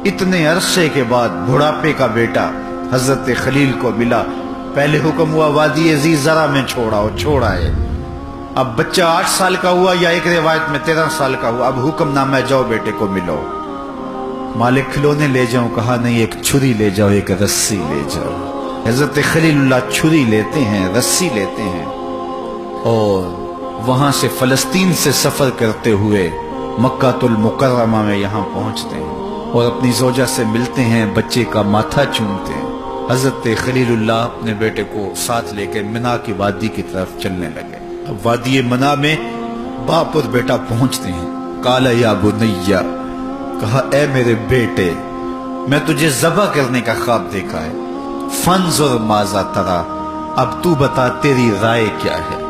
इतने अरसे के बाद बुढ़ापे का बेटा हजरत खलील को मिला। पहले हुक्म हुआ वादी अजीज जरा में छोड़ा है। अब बच्चा 8 साल का हुआ या एक रिवायत में 13 साल का हुआ। अब हुक्मनामा है जाओ बेटे को मिलो। मालिक खिलौने ले जाऊं, कहा नहीं एक छुरी ले जाओ, एक रस्सी ले जाओ। हजरत खलीलुल्लाह छुरी लेते हैं, रस्सी लेते हैं और वहां से फलस्तीन से सफर करते हुए मक्कातुल मुकर्रमा में यहां पहुंचते हैं और अपनी जोजा से मिलते हैं, बच्चे का माथा चूमते हैं। हजरत खलीलुल्लाह अपने बेटे को साथ लेकर मिना की वादी की तरफ चलने लगे। अब वादी मना में बाप और बेटा पहुंचते हैं। काला या बुनैया, कहा ए मेरे बेटे, मैं तुझे ज़बह करने का ख्वाब देखा है। फंजुर माज़ा तरा, अब तू बता तेरी राय क्या है।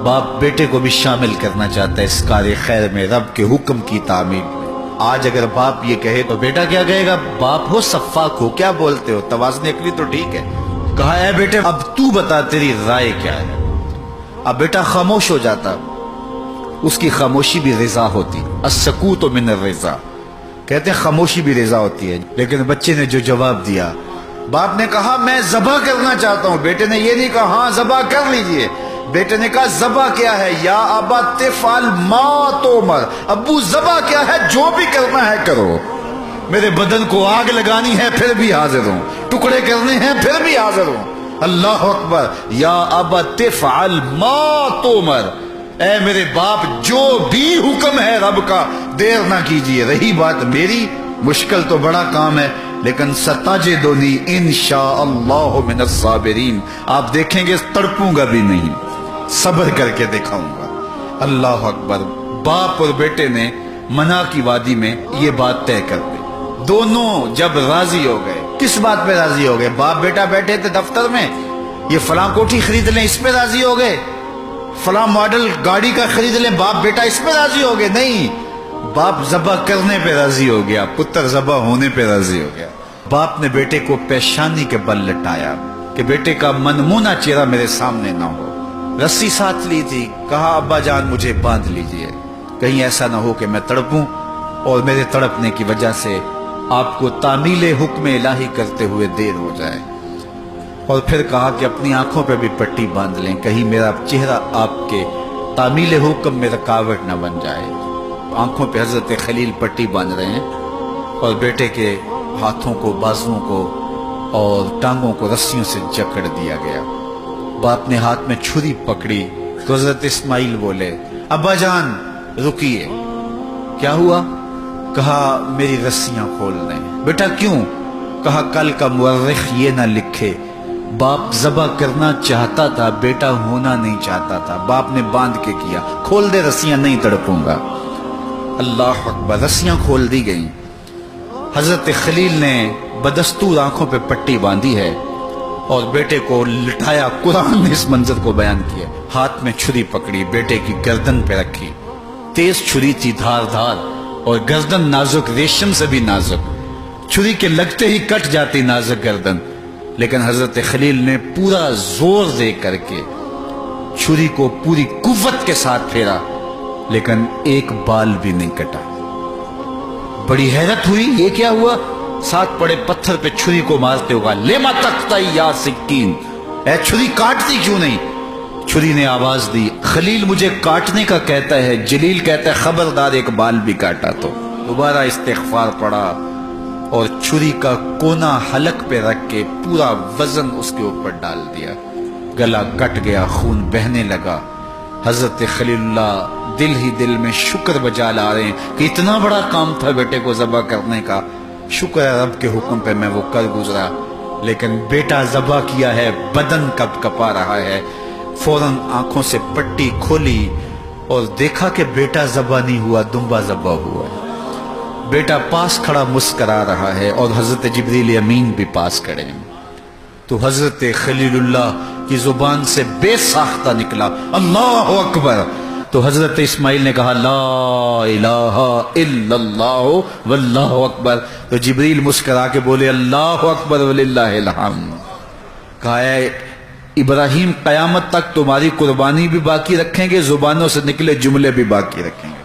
बाप बेटे को भी शामिल करना चाहता है इस कार्य खैर में, रब के हुक्म की तामील में। आज अगर बाप ये कहे तो बेटा क्या कहेगा? बाप हो सफ़ाक हो, क्या बोलते हो, तवाज़ुन अक्ली तो ठीक है। कहा है बेटे अब तू बता तेरी राय क्या है। अब बेटा खामोश हो जाता, उसकी खामोशी भी रिजा होती। अस्सकूत मिन रिजा, कहते हैं खामोशी भी रिजा होती है। लेकिन बच्चे ने जो जवाब दिया, बाप ने कहा मैं ज़बह करना चाहता हूं। बेटे ने ये नहीं कहा हाँ ज़बह कर लीजिए। बेटे ने कहा ज़बह क्या है? या अबा तिफ़अल मा तुमर, अब्बू ज़बह क्या है? जो भी करना है करो। मेरे बदन को आग लगानी है फिर भी हाजिर हूं, टुकड़े करने हैं फिर भी हाजिर हूं। अल्लाह अकबर। या अबा तिफ़अल मा तुमर, ऐ मेरे बाप जो भी हुक्म है रब का देर ना कीजिए। रही बात मेरी, मुश्किल तो बड़ा काम है लेकिन सताजिदुनी इंशाअल्लाह मिनस साबिरीन, आप देखेंगे तड़पूंगा भी नहीं, सब्र करके दिखाऊंगा। अल्लाह अकबर। बाप और बेटे ने मना की वादी में ये बात तय कर दी। दोनों जब राजी हो गए, किस बात पे राजी हो गए? बाप बेटा बैठे थे दफ्तर में, ये फलां कोठी खरीद लें, इस पे राजी हो गए। फलां मॉडल गाड़ी का खरीद लें, बाप बेटा इस पे राजी हो गए। नहीं, बाप ज़बह करने पे राजी हो गया, पुत्र ज़बह होने पे राजी हो गया। बाप ने बेटे को पेशानी के बल लटाया कि बेटे का मनमूना चेहरा मेरे सामने ना हो। रस्सी साथ ली थी, कहा अब्बा जान मुझे बांध लीजिए, कहीं ऐसा ना हो कि मैं तड़पूं और मेरे तड़पने की वजह से आपको तामील हुक्म इलाही करते हुए देर हो जाए। और फिर कहा कि अपनी आंखों पे भी पट्टी बांध लें, कहीं मेरा चेहरा आपके तामील हुक्म में रुकावट न बन जाए। आंखों पे हजरत खलील पट्टी बांध रहे हैं और बेटे के हाथों को, बाजुओं को और टांगों को रस्सियों से जकड़ दिया गया। बाप ने हाथ में छुरी पकड़ी तो हजरत इस्माइल बोले अब्बा जान रुकिए। क्या हुआ? कहा मेरी रस्सियां खोल दें। बेटा क्यों? कहा कल का मुअर्रिख ये ना लिखे बाप ज़बह करना चाहता था, बेटा होना नहीं चाहता था। बाप ने बांध के किया, खोल दे रस्सियां, नहीं तड़पूंगा। अल्लाह अकबर। रस्सियां खोल दी गईं। हजरत खलील ने बदस्तूर आंखों पे पट्टी बांधी है और बेटे को लिटाया। कुरान ने इस मंजर को बयान किया। हाथ में छुरी पकड़ी, बेटे की गर्दन पे रखी। तेज छुरी थी, धारदार, और गर्दन नाजुक, रेशम से भी नाजुक। छुरी के लगते ही कट जाती नाजुक गर्दन, लेकिन हजरत खलील ने पूरा जोर दे करके छुरी को पूरी कुव्वत के साथ फेरा, लेकिन एक बाल भी नहीं कटा। बड़ी हैरत हुई, ये क्या हुआ? साथ पड़े पत्थर पे छुरी को मारते होगा, लेमा तख्ता या सिक्कीन, ऐ छुरी काटती क्यों नहीं? छुरी ने आवाज दी, खलील मुझे काटने का कहता है, जलील कहता है खबरदार एक बाल भी काटा तो। दोबारा इस्तिग़फ़ार पड़ा और छुरी का कोना हलक पे रख के पूरा वजन उसके ऊपर डाल दिया। गला कट गया, खून बहने लगा। हजरत खलीलुल्लाह दिल ही दिल में शुक्र बजा ला रहे हैं कि इतना बड़ा काम था बेटे को ज़बह करने का, शुक्र है रब के हुक्म पे मैं वो कर गुजरा। लेकिन बेटा ज़बह किया है, बदन कब कपा रहा है। फौरन आंखों से पट्टी खोली और देखा कि बेटा ज़बह नहीं हुआ, दुम्बा ज़बह हुआ है। बेटा पास खड़ा मुस्करा रहा है और हजरत जिब्रील अमीन भी पास खड़े हैं। तो हजरत खलीलुल्लाह की जुबान से बेसाख्ता निकला अल्लाह अकबर। तो हजरत इस्माइल ने कहा ला इलाहा इल्लल्लाह वल्लाहु अकबर। तो जिब्रील मुस्करा के बोले अल्लाह अकबर वलिल्लाहिल हम्द। कहा इब्राहिम कयामत तक तुम्हारी कुर्बानी भी बाकी रखेंगे, जुबानों से निकले जुमले भी बाकी रखेंगे।